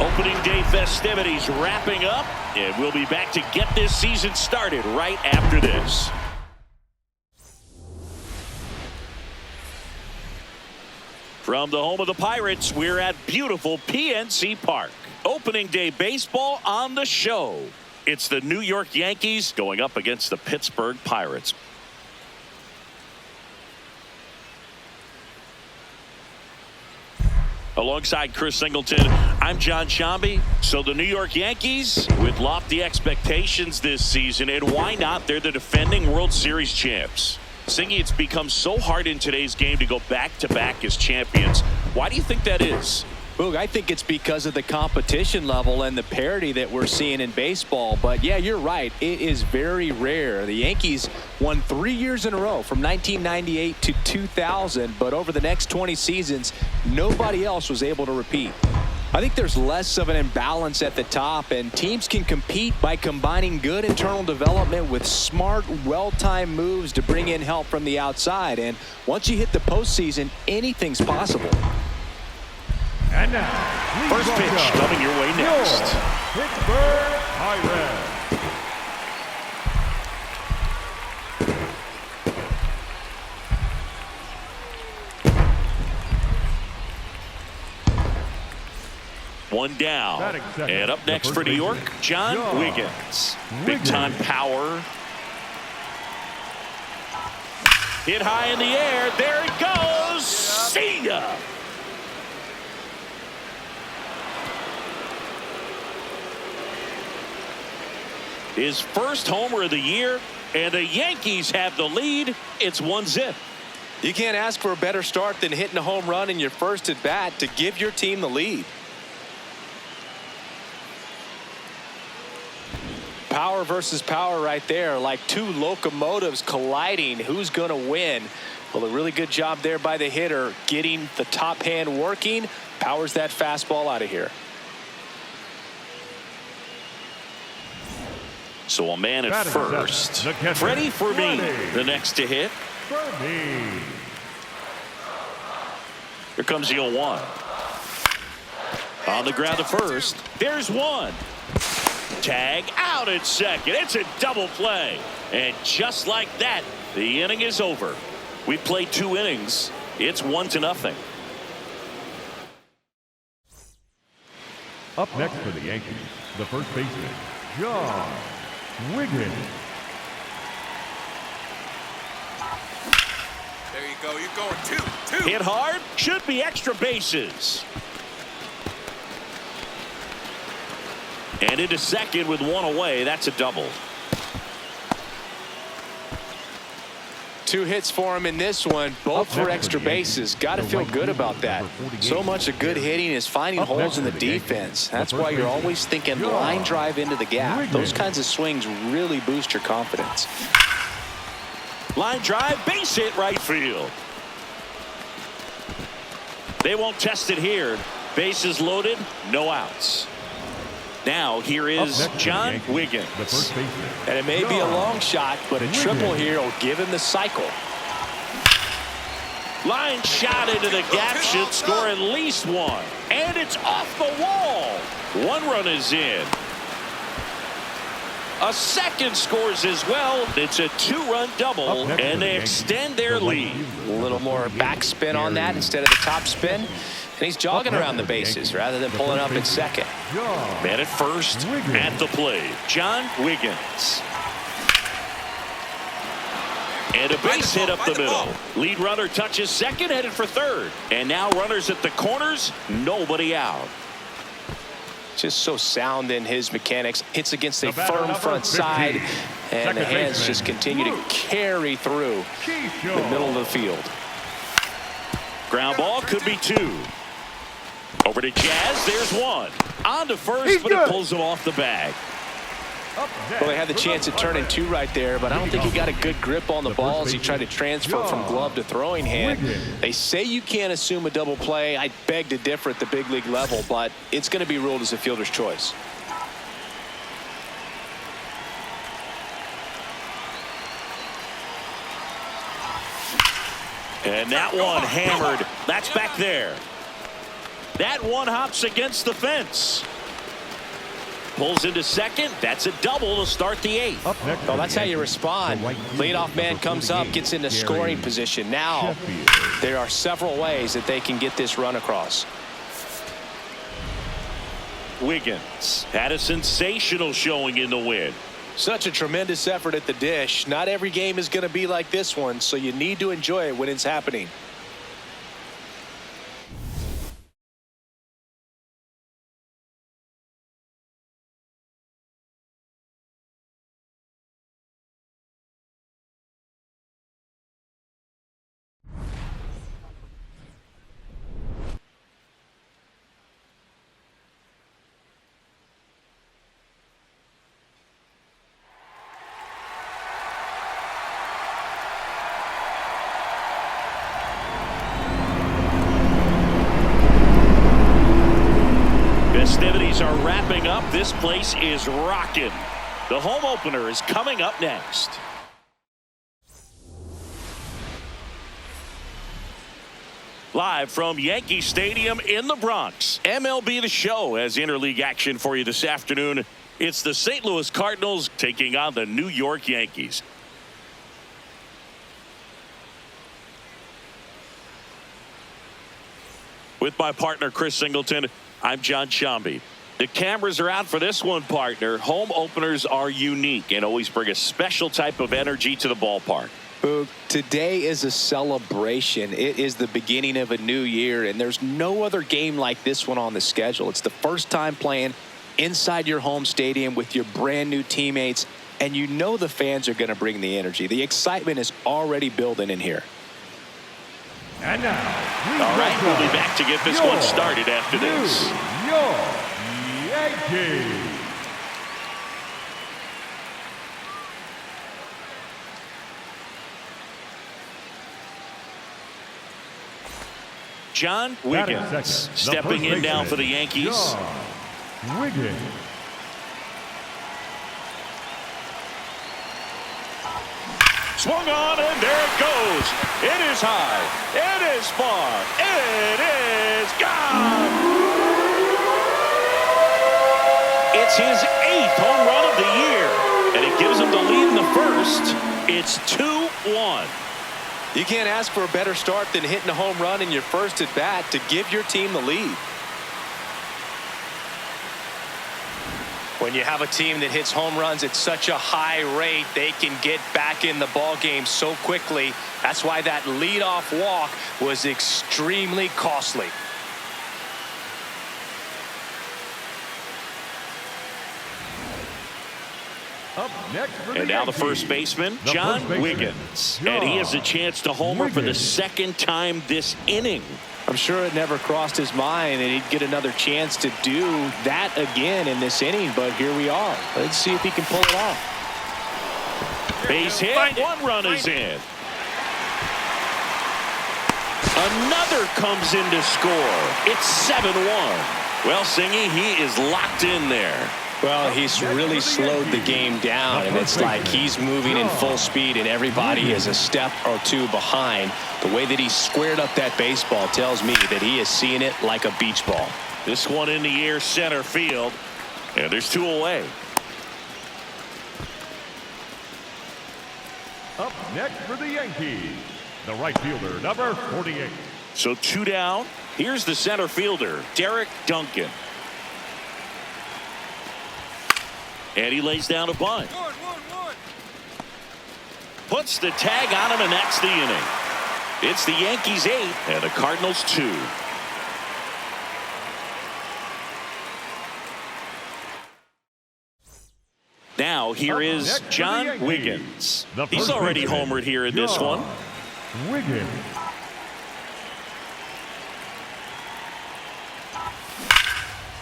Opening day festivities wrapping up, and we'll be back to get this season started right after this. From the home of the Pirates, we're at beautiful PNC Park. Opening day baseball on the show. It's the New York Yankees going up against the Pittsburgh Pirates. Alongside Chris Singleton, I'm John Shambi. So the New York Yankees, with lofty expectations this season, and why not? They're the defending World Series champs. Singy, it's become so hard in today's game to go back-to-back as champions. Why do you think that is? Boog, I think it's because of the competition level and the parity that we're seeing in baseball. But yeah, you're right. It is very rare. The Yankees won 3 years in a row from 1998 to 2000. But over the next 20 seasons, nobody else was able to repeat. I think there's less of an imbalance at the top, and teams can compete by combining good internal development with smart, well-timed moves to bring in help from the outside. And once you hit the postseason, anything's possible. And now, first pitch coming your way next. Pittsburgh Pirates. One down. And up next for New York, John Wiggins. Big-time power. Hit high in the air. There it goes. See ya. His first homer of the year, and the Yankees have the lead. It's 1-0. You can't ask for a better start than hitting a home run in your first at bat to give your team the lead. Power versus power right there, like two locomotives colliding. Who's going to win? Well, a really good job there by the hitter, getting the top hand working. Powers that fastball out of here. So a man at first. Freddie Fermin, the next to hit. Here comes the 0-1. On the ground to first. There's one. Tag out at second. It's a double play. And just like that, the inning is over. We played 2 innings. It's 1-0. Up next for the Yankees, the first baseman, John Wiggins. There you go. You're going 2-2. Hit hard. Should be extra bases. And into second with 1 away. That's a double. 2 hits for him in this one, both for extra bases. Got to feel good about that. So much of good hitting is finding holes in the defense. That's why you're always thinking line drive into the gap. Those kinds of swings really boost your confidence. Line drive, base hit right field. They won't test it here. Bases loaded, no outs. Now here is John Wiggins. And it may be a long shot, but a triple here will give him the cycle. Line shot into the gap should score at least 1. And it's off the wall. 1 run is in. A second scores as well. It's a 2-run double, and they extend their lead. A little more backspin on that instead of the top spin. And he's jogging around the bases rather than pulling up at second. Man at first, at the plate, John Wiggins. And a base hit up the middle. Lead runner touches second, headed for third. And now runners at the corners, nobody out. Just so sound in his mechanics. Hits against a firm front side, and the hands just continue to carry through the middle of the field. Ground ball could be 2. Over to Jazz. There's 1. On to first, but it pulls him off the bag. Well, they had the chance at turning 2 right there, but I don't think he got a good grip on the ball as he tried to transfer from glove to throwing hand. They say you can't assume a double play. I beg to differ at the big league level, but it's going to be ruled as a fielder's choice. And that one hammered. That's back there. That one hops against the fence. Pulls into second. That's a double to start the eighth. Up next. Well, that's how you respond. Leadoff man comes up, gets into scoring position. Now, there are several ways that they can get this run across. Wiggins had a sensational showing in the win. Such a tremendous effort at the dish. Not every game is going to be like this one, so you need to enjoy it when it's happening. Festivities are wrapping up. This place is rocking. The home opener is coming up next. Live from Yankee Stadium in the Bronx, MLB The Show has interleague action for you this afternoon. It's the St. Louis Cardinals taking on the New York Yankees. With my partner, Chris Singleton, I'm John Shambi. The cameras are out for this one, partner. Home openers are unique and always bring a special type of energy to the ballpark. Boog, today is a celebration. It is the beginning of a new year, and there's no other game like this one on the schedule. It's the first time playing inside your home stadium with your brand new teammates, and you know the fans are going to bring the energy. The excitement is already building in here. And now, all right, we'll be back to get this one started after this. New York Yankees. John Wiggins stepping in now for the Yankees. John Wiggins. Swung on, and there it goes. It is high. It is far. It is gone. It's his 8th home run of the year, and it gives him the lead in the first. It's 2-1. You can't ask for a better start than hitting a home run in your first at bat to give your team the lead. When you have a team that hits home runs at such a high rate, they can get back in the ball game so quickly. That's why that leadoff walk was extremely costly. Up next for the And now the Yankees, first baseman, the John first baseman, Wiggins. And he has a chance to homer for the second time this inning. I'm sure it never crossed his mind that he'd get another chance to do that again in this inning, but here we are. Let's see if he can pull it off. Base hit, one run is in. Another comes in to score. It's 7-1. Well, Singy, he is locked in there. Well, he's really slowed the game down, and it's like he's moving in full speed, and everybody is a step or two behind. The way that he squared up that baseball tells me that he is seeing it like a beach ball. This one in the air, center field, and there's 2 away. Up next for the Yankees, the right fielder, number 48. So 2 down. Here's the center fielder, Derek Duncan. And he lays down a bunt. Puts the tag on him, and that's the inning. It's the Yankees 8 and the Cardinals 2. Now here is John Wiggins. He's already homered here in this one. Wiggins.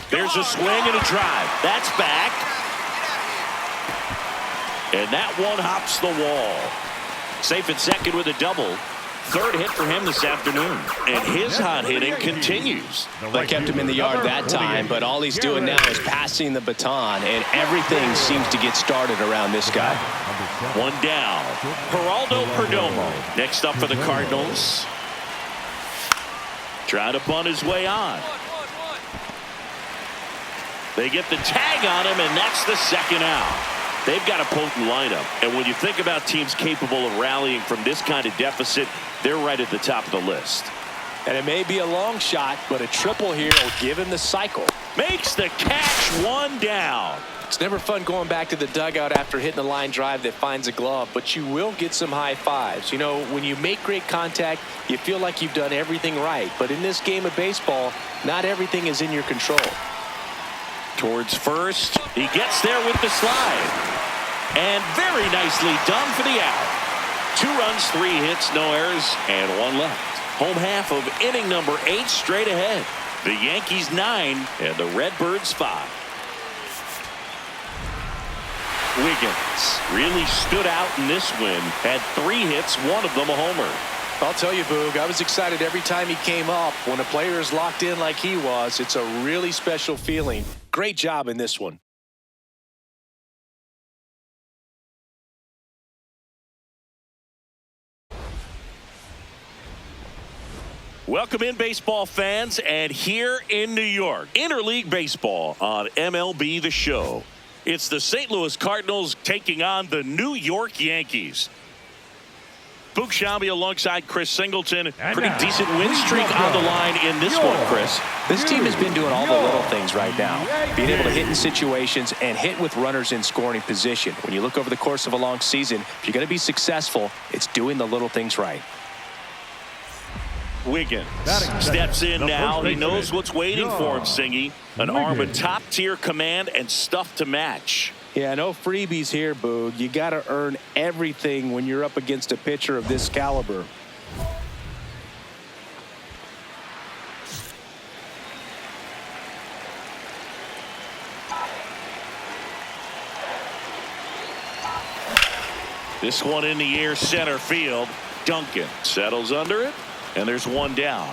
There's a swing and a drive. That's back. And that one hops the wall. Safe at second with a double. Third hit for him this afternoon. And his hot hitting continues. They kept him in the yard that time, but all he's doing now is passing the baton, and everything seems to get started around this guy. One down. Geraldo Perdomo next up for the Cardinals. Trying to bunt his way on. They get the tag on him, and that's the second out. They've got a potent lineup, and when you think about teams capable of rallying from this kind of deficit, they're right at the top of the list. And it may be a long shot, but a triple here will give him the cycle. Makes the catch, one down. It's never fun going back to the dugout after hitting a line drive that finds a glove, but you will get some high fives. You know, when you make great contact, you feel like you've done everything right. But in this game of baseball, not everything is in your control. Towards first, he gets there with the slide. And very nicely done for the out. 2 runs, 3 hits, no errors, and 1 left. Home half of inning number 8 straight ahead. The Yankees 9 and the Redbirds 5. Wiggins really stood out in this win. Had 3 hits, 1 of them a homer. I'll tell you, Boog, I was excited every time he came up. When a player is locked in like he was, it's a really special feeling. Great job in this one. Welcome in, baseball fans, and here in New York, Interleague Baseball on MLB The Show. It's the St. Louis Cardinals taking on the New York Yankees. Boog Sciambi alongside Chris Singleton. Pretty decent win streak on the line in this one, Chris. This team has been doing all the little things right now. Being able to hit in situations and hit with runners in scoring position. When you look over the course of a long season, if you're going to be successful, it's doing the little things right. Wiggins steps in now. He knows what's waiting for him, Singy. An arm of top-tier command and stuff to match. Yeah, no freebies here, Boog. You got to earn everything when you're up against a pitcher of this caliber. This one in the air, center field. Duncan settles under it. And there's one down.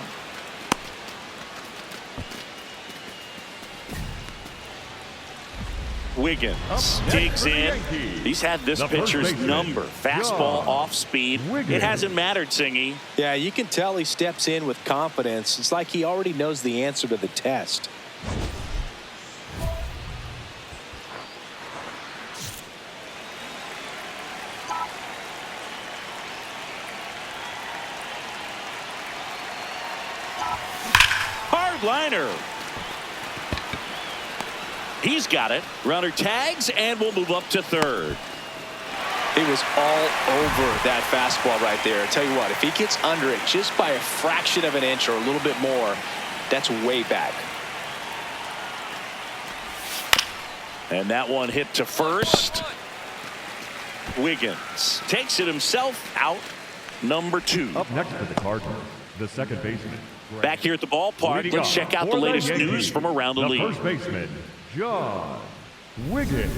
Wiggins digs in. He's had this pitcher's number. Fastball off speed. It hasn't mattered, Singy. Yeah, you can tell he steps in with confidence. It's like he already knows the answer to the test. Liner. He's got it. Runner tags and will move up to third. He was all over that fastball right there. I tell you what, if he gets under it just by a fraction of an inch or a little bit more, that's way back. And that one hit to first. Wiggins takes it himself out. Number 2. Up next for the Cardinals, the second baseman. Back here at the ballpark, let's check out the latest news from around the league. First baseman, John Wiggins.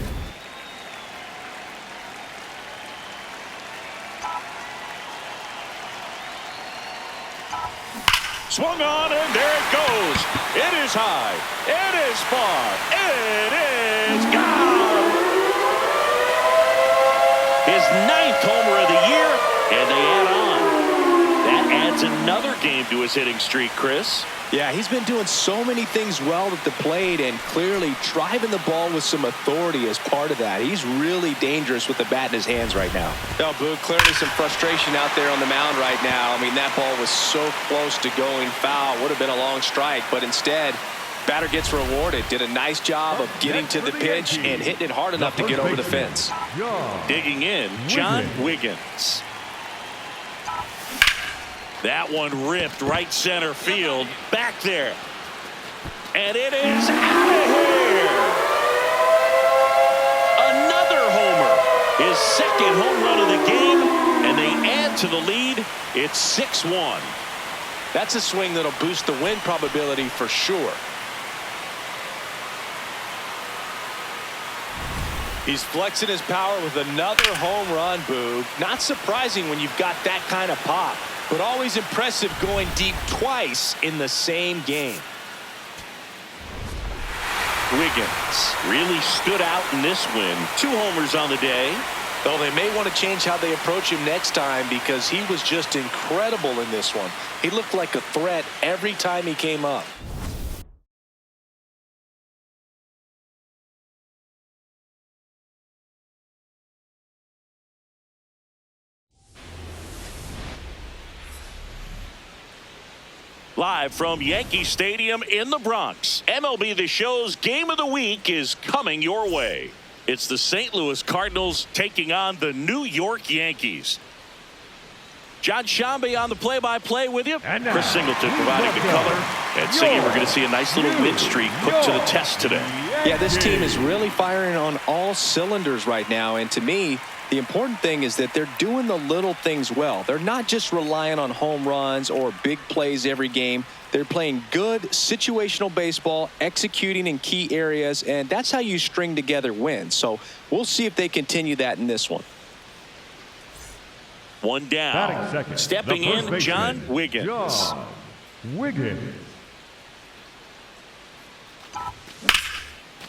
Swung on, and there it goes. It is high. It is far. It is gone. His 9th homer of the year, and they add on. That adds another game to his hitting streak, Chris. Yeah, he's been doing so many things well at the plate and clearly driving the ball with some authority as part of that. He's really dangerous with the bat in his hands right now. No, Boog, clearly some frustration out there on the mound right now. I mean, that ball was so close to going foul. Would have been a long strike, but instead, batter gets rewarded. Did a nice job of getting to the pitch and hitting it hard enough to get over the fence. Digging in, John Wiggins. That one ripped right center field. Back there. And it is out of here. Another homer. His second home run of the game. And they add to the lead. It's 6-1. That's a swing that'll boost the win probability for sure. He's flexing his power with another home run, Boog. Not surprising when you've got that kind of pop, but always impressive going deep twice in the same game. Wiggins really stood out in this win. 2 homers on the day. Well, they may want to change how they approach him next time because he was just incredible in this one. He looked like a threat every time he came up. Live from Yankee Stadium in the Bronx, MLB The Show's Game of the Week is coming your way. It's the St. Louis Cardinals taking on the New York Yankees. John Shambi on the play-by-play with you. Chris Singleton providing the color. And Siggy, we're going to see a nice little win streak put to the test today. Yeah, this team is really firing on all cylinders right now. And to me, the important thing is that they're doing the little things well. They're not just relying on home runs or big plays every game. They're playing good situational baseball, executing in key areas, and that's how you string together wins. So we'll see if they continue that in this one. One down. Stepping in, John Wiggins. John Wiggins.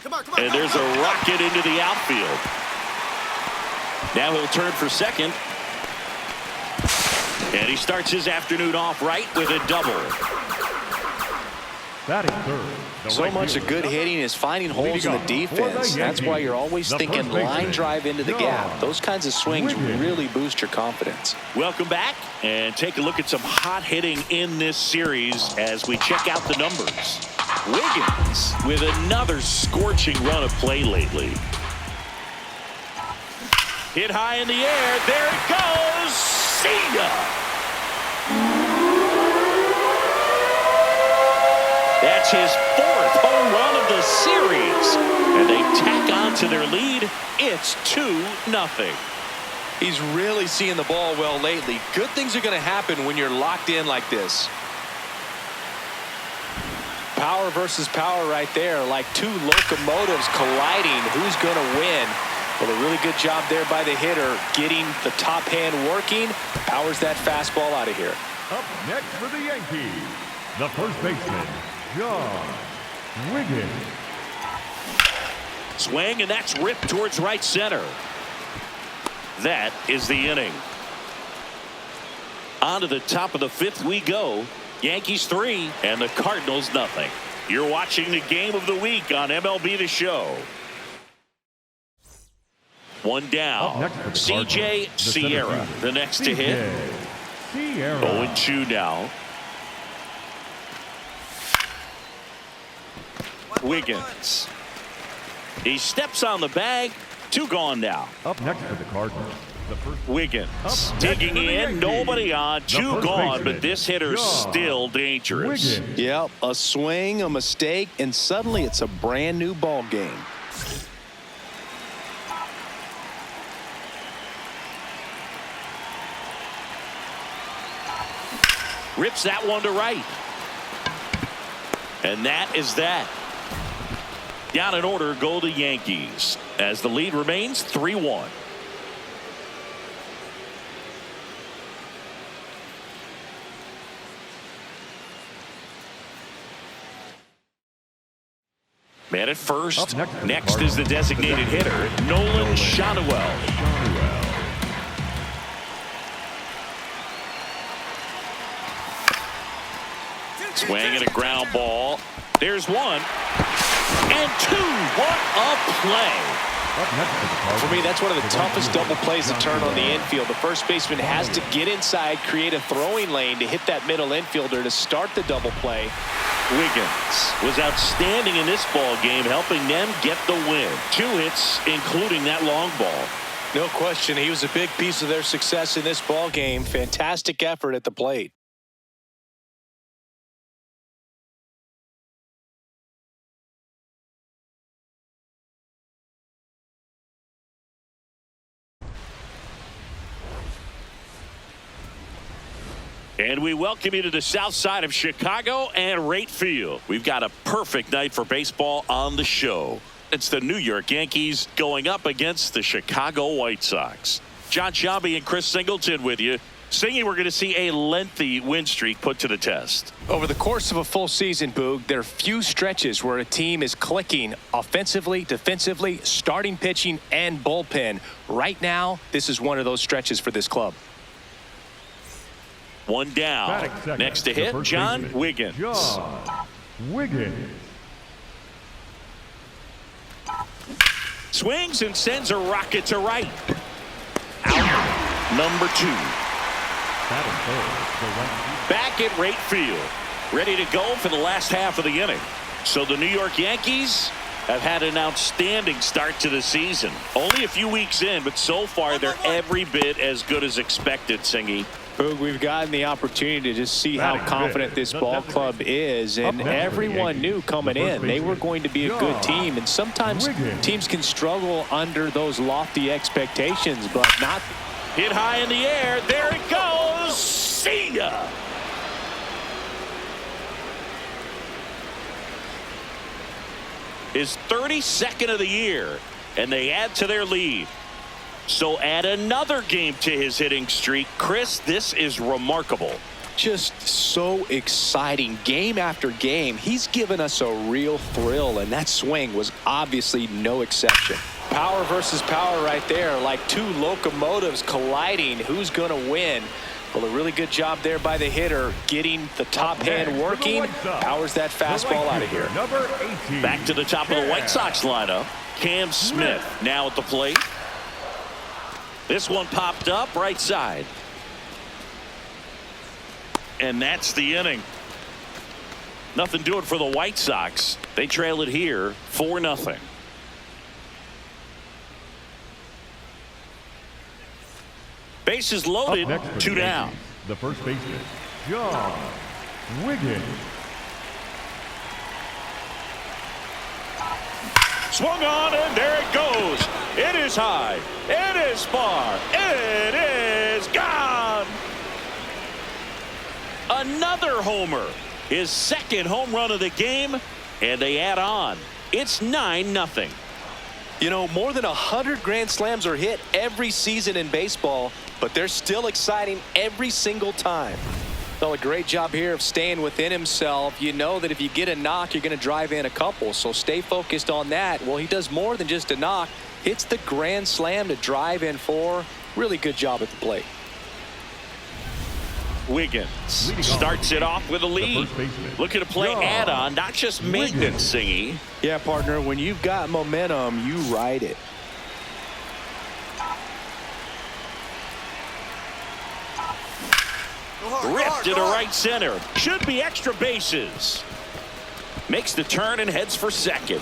Come on. And there's a rocket into the outfield. Now he'll turn for second. And he starts his afternoon off right with a double. Batting third. So much of good hitting is finding holes in the defense. That's why you're always thinking line drive into the gap. Those kinds of swings really boost your confidence. Welcome back and take a look at some hot hitting in this series as we check out the numbers. Wiggins with another scorching run of play lately. Hit high in the air. There it goes. See ya. That's his fourth home run of the series. And they tack on to their lead. It's 2-0. He's really seeing the ball well lately. Good things are going to happen when you're locked in like this. Power versus power right there, like two locomotives colliding. Who's going to win? Well, a really good job there by the hitter, getting the top hand working. Powers that fastball out of here. Up next for the Yankees, the first baseman, John Wiggins. Swing, and that's ripped towards right center. That is the inning. On to the top of the fifth we go. Yankees 3 and the Cardinals nothing. You're watching the game of the week on MLB The Show. One down. C.J. Sierra, the next to hit. 0-2 now. Wiggins. He steps on the bag. 2 gone now. Up next for the Cardinals, the first Wiggins digging in. Nobody on. 2 gone, but this hitter's still dangerous. Yep, a swing, a mistake, and suddenly it's a brand new ball game. Rips that one to right. And that is that. Down in order go the Yankees as the lead remains 3-1. Man at first. Next is the designated hitter, Nolan Shotwell. Swing and a ground ball. There's 1 and 2. What a play. For me, that's one of the toughest double plays to turn on the infield. The first baseman has to get inside, create a throwing lane to hit that middle infielder to start the double play. Wiggins was outstanding in this ball game, helping them get the win. 2 hits, including that long ball. No question, he was a big piece of their success in this ball game. Fantastic effort at the plate. And we welcome you to the south side of Chicago and Rate Field. We've got a perfect night for baseball on the show. It's the New York Yankees going up against the Chicago White Sox. John Shambi and Chris Singleton with you. Singy, we're going to see a lengthy win streak put to the test. Over the course of a full season, Boog, there are few stretches where a team is clicking offensively, defensively, starting pitching, and bullpen. Right now, this is one of those stretches for this club. 1 down. Next to hit, John Wiggins. John Wiggins. Swings and sends a rocket to right. Out. Number 2. Back at Rate Field. ready to go for the last half of the inning. So the New York Yankees have had an outstanding start to the season. Only a few weeks in, but so far they're every bit as good as expected, Singy. Boog, we've gotten the opportunity to just see how confident this ball club is, and everyone knew coming in they were going to be a good team, and sometimes teams can struggle under those lofty expectations, but not. Hit high in the air. There it goes. See ya. His 32nd of the year, and they add to their lead. So add another game to his hitting streak. Chris, this is remarkable. Just so exciting game after game. He's given us a real thrill, and that swing was obviously no exception. Power versus power right there, like two locomotives colliding. Who's going to win? Well, a really good job there by the hitter, getting the top hand working. Powers that fastball out of here. Number 18. Back to the top of the White Sox lineup. Cam Smith now at the plate. This one popped up right side. And that's the inning. Nothing doing for the White Sox. They trail it here 4-0. Bases loaded, Next for 2 the down. Yankees, the first baseman, John Wiggins. Swung on, and there it goes. It is high. It is far. It is gone. Another homer. His second home run of the game, and they add on. It's 9-0. You know, more than 100 grand slams are hit every season in baseball, but they're still exciting every single time. Well, a great job here of staying within himself. You know that if you get a knock, you're going to drive in a couple, so stay focused on that. Well, he does more than just a knock. Hits the grand slam to drive in 4. Really good job at the plate. Wiggins starts it off with a lead. Looking to play add-on, not just maintenance, Singy. Yeah, partner, when you've got momentum, you ride it. Ripped into right center. Should be extra bases. Makes the turn and heads for second.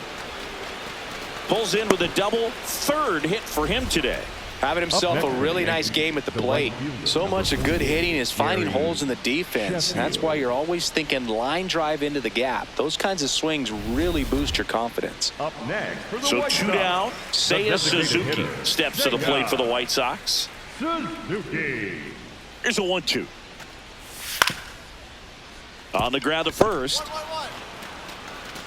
Pulls in with a double. Third hit for him today. Having himself a really nice game at the plate. So much of good hitting is finding holes in the defense. That's why you're always thinking line drive into the gap. Those kinds of swings really boost your confidence. Up next for the So White 2 Sox, down. Seiya the Suzuki designated hitter, steps to the plate for the White Sox. Suzuki. Here's a 1-2. On the ground at first.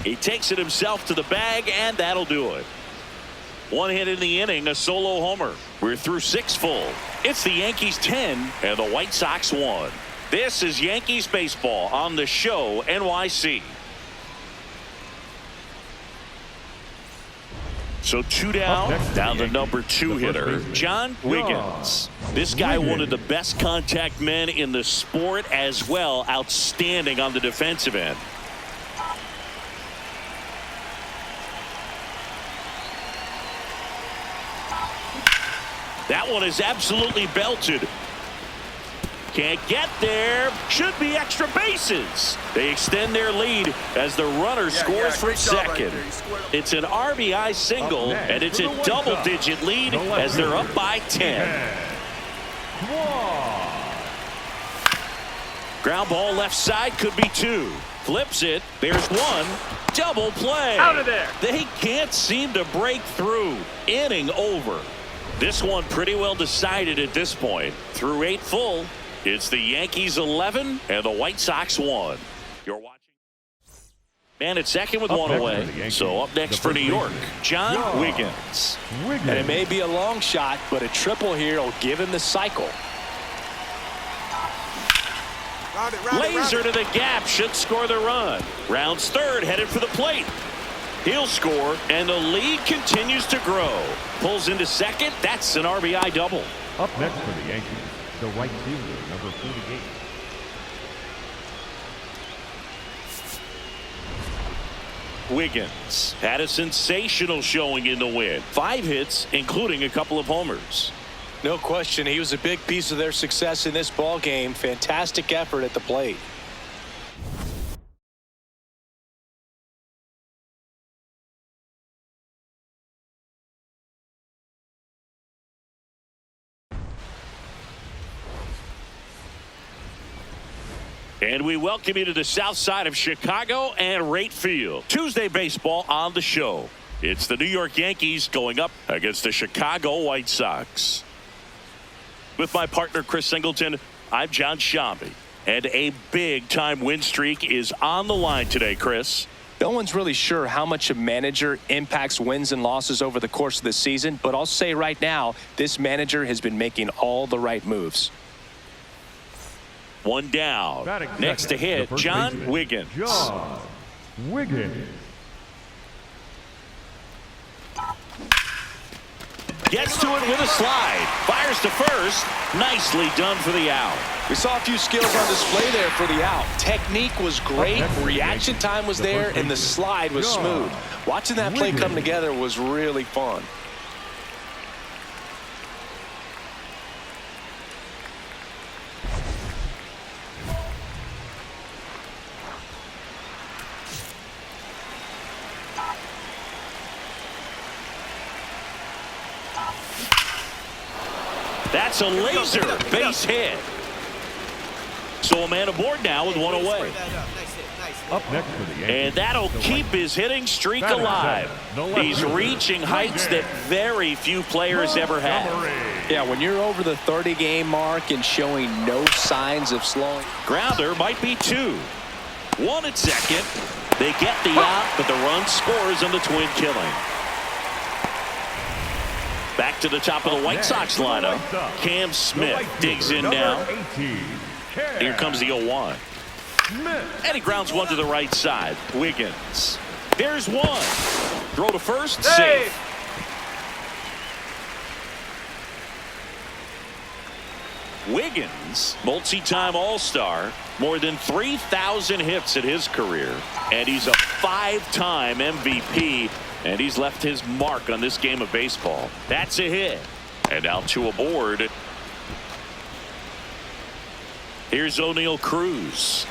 He takes it himself to the bag, and that'll do it. One hit in the inning, a solo homer. We're through 6 full. It's the Yankees 10 and the White Sox 1. This is Yankees baseball on the show NYC. So 2 down, down to number 2 hitter, John Wiggins. This guy, one of the best contact men in the sport as well. Outstanding on the defensive end. That one is absolutely belted. Can't get there. Should be extra bases. They extend their lead as the runner scores for second. It's an RBI single, and it's a double-digit lead as they're up by 10. Ground ball left side, could be 2. Flips it. There's 1. Double play. Out of there. They can't seem to break through. Inning over. This one pretty well decided at this point. Through 8 full, it's the Yankees 11 and the White Sox 1. You're watching. Man at second with 1 away. So up next for New York, John Wiggins. And it may be a long shot, but a triple here will give him the cycle. Laser to the gap, should score the run. Rounds third, headed for the plate. He'll score, and the lead continues to grow. Pulls into second. That's an RBI double. Up next for the Yankees, the right fielder, number 48. Wiggins had a sensational showing in the win. 5 hits, including a couple of homers. No question, he was a big piece of their success in this ball game. Fantastic effort at the plate. And we welcome you to the south side of Chicago and Rate Field. Tuesday baseball on the show. It's the New York Yankees going up against the Chicago White Sox. With my partner, Chris Singleton, I'm John Shambi. And a big-time win streak is on the line today, Chris. No one's really sure how much a manager impacts wins and losses over the course of the season, but I'll say right now, this manager has been making all the right moves. One down. Next to hit, John Wiggins. John Wiggins. Gets to it with a slide. Fires to first. Nicely done for the out. We saw a few skills on display there for the out. Technique was great, reaction time was there, and the slide was smooth. Watching that play come together was really fun. That's a laser base hit. So a man aboard now with one away. Up next for the Yankees. And that'll keep his hitting streak alive. He's reaching heights that very few players ever have. Yeah, when you're over the 30-game mark and showing no signs of slowing. Grounder might be two. One at second. They get the out, but the run scores on the twin killing. Back to the top of the White Sox lineup. Cam Smith digs in now. Here comes the 0-1. And he grounds one to the right side. Wiggins. There's one. Throw to first. Safe. Wiggins, multi-time All-Star, more than 3,000 hits in his career. And he's a 5-time MVP. And he's left his mark on this game of baseball. That's a hit. And now two aboard. Here's O'Neal Cruz.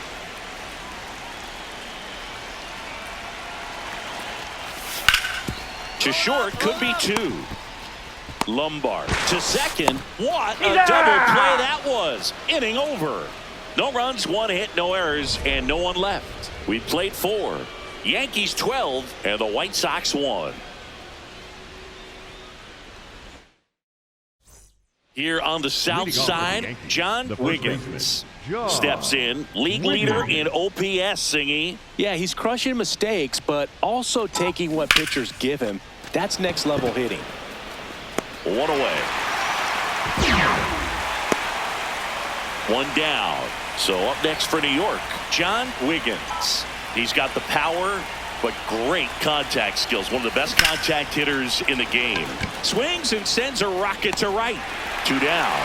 To short, could be two. Lombard to second. What a double play that was. Inning over. No runs, one hit, no errors, and no one left. We played 4. Yankees 12 and the White Sox 1. Here on the south side, John Wiggins steps in. League leader in OPS, Singy. Yeah, he's crushing mistakes, but also taking what pitchers give him. That's next level hitting. One away. One down. So up next for New York, John Wiggins. He's got the power, but great contact skills. One of the best contact hitters in the game. Swings and sends a rocket to right. 2 down.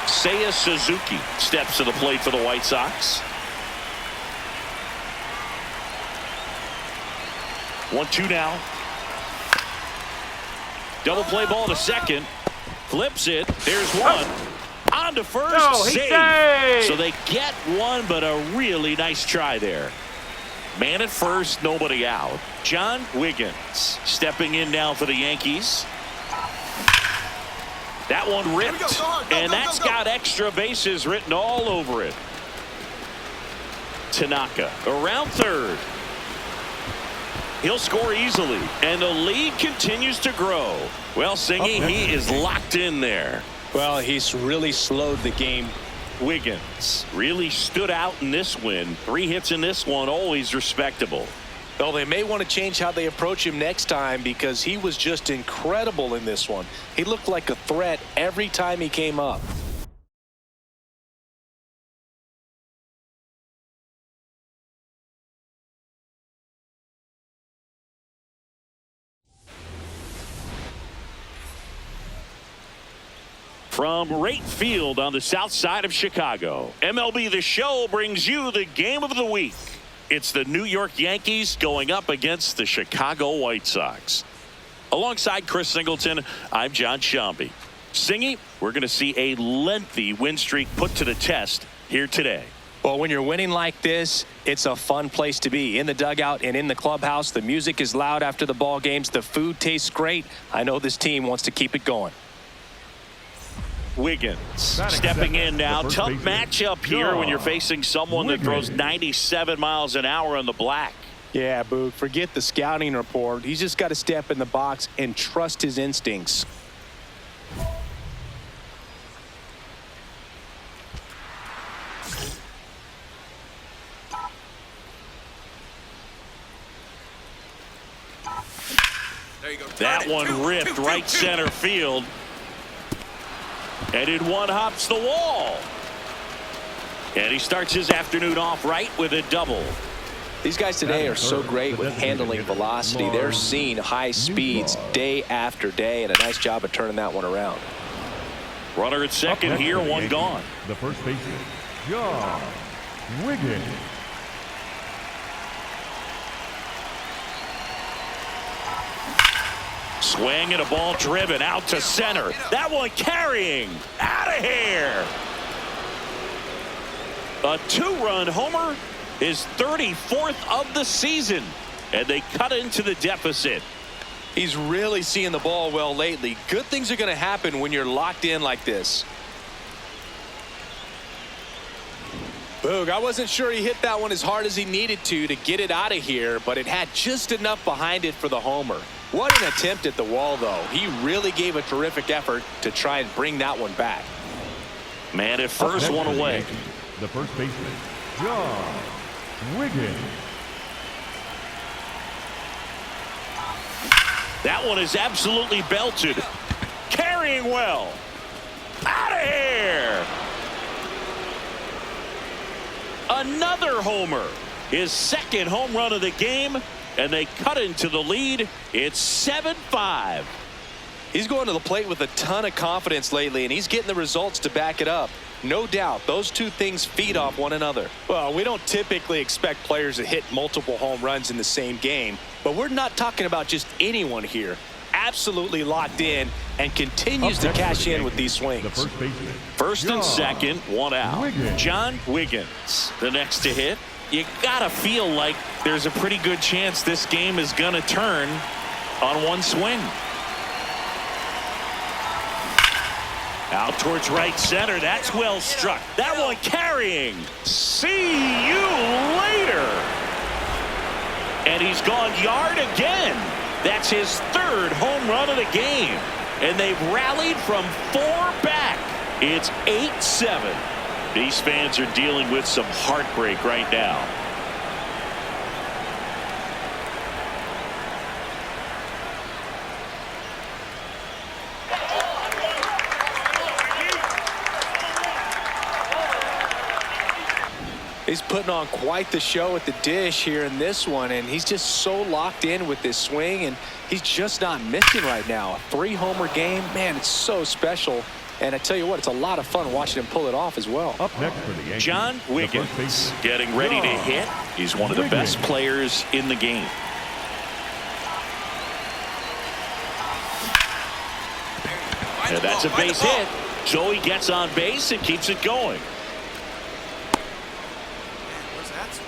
Seiya Suzuki steps to the plate for the White Sox. 1-2 now. Double play ball to second. Flips it. There's one. On to first. Save. So they get one, but a really nice try there. Man at first, nobody out. John Wiggins stepping in now for the Yankees. That one ripped, and that's got extra bases written all over it. Tanaka around third. He'll score easily, and the lead continues to grow. Well, Singy, he is locked in there. Well, he's really slowed the game. Wiggins really stood out in this win. 3 hits in this one, always respectable. Well, they may want to change how they approach him next time because he was just incredible in this one. He looked like a threat every time he came up. From Rate Field on the south side of Chicago, MLB The Show brings you the game of the week. It's the New York Yankees going up against the Chicago White Sox. Alongside Chris Singleton, I'm John Shambi. Singy, we're going to see a lengthy win streak put to the test here today. Well, when you're winning like this, it's a fun place to be. In the dugout and in the clubhouse, the music is loud after the ball games. The food tastes great. I know this team wants to keep it going. Wiggins Batting stepping second, in now. the first Tough baseman, matchup here when you're facing someone that throws Wiggins. 97 miles an hour on the black. Yeah, Boog, forget the scouting report. He's just got to step in the box and trust his instincts. There you go. That Turn it. one Two, ripped two, two, right two. center field. And in one hops the wall. And he starts his afternoon off right with a double. These guys today are so great with handling velocity. They're seeing high speeds day after day, and a nice job of turning that one around. Runner at second here, one gone. The first baseman, John Wiggins. Swing and a ball driven out to center. That one carrying. Out of here. A two-run homer, his 34th of the season. And they cut into the deficit. He's really seeing the ball well lately. Good things are going to happen when you're locked in like this. Boog, I wasn't sure he hit that one as hard as he needed to get it out of here, but it had just enough behind it for the homer. What an attempt at the wall, though. He really gave a terrific effort to try and bring that one back. Man at first, one away. The first baseman, John Wiggins. That one is absolutely belted. Carrying well. Out of here. Another homer. His second home run of the game. And they cut into the lead. It's 7-5. He's going to the plate with a ton of confidence lately, and he's getting the results to back it up. No doubt, those two things feed off one another. Well, we don't typically expect players to hit multiple home runs in the same game, but we're not talking about just anyone here. Absolutely locked in and continues to cash in with these swings. The first baseman, First and John second, one out. Wiggins. John Wiggins, the next to hit. You gotta feel like there's a pretty good chance this game is gonna turn on one swing. Out towards right center. That's well struck. That one carrying. See you later. And he's gone yard again. That's his third home run of the game. And they've rallied from 4 back. It's 8-7. These fans are dealing with some heartbreak right now. He's putting on quite the show at the dish here in this one, and he's just so locked in with this swing, and he's just not missing right now. A 3-homer game, man, it's so special. And I tell you what, it's a lot of fun watching him pull it off as well. Up next for the Yankees, John the first Wiggins baseman, getting ready to John hit. He's one of the best Wiggins. players in the game. Find And the that's a ball, find the base ball. hit. So he gets on base and keeps it going. Where's that swing?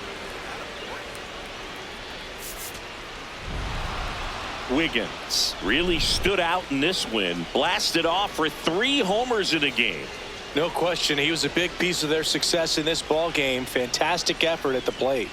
Wiggins really stood out in this win. Blasted off for 3 homers in a game. No question, he was a big piece of their success in this ball game. Fantastic effort at the plate.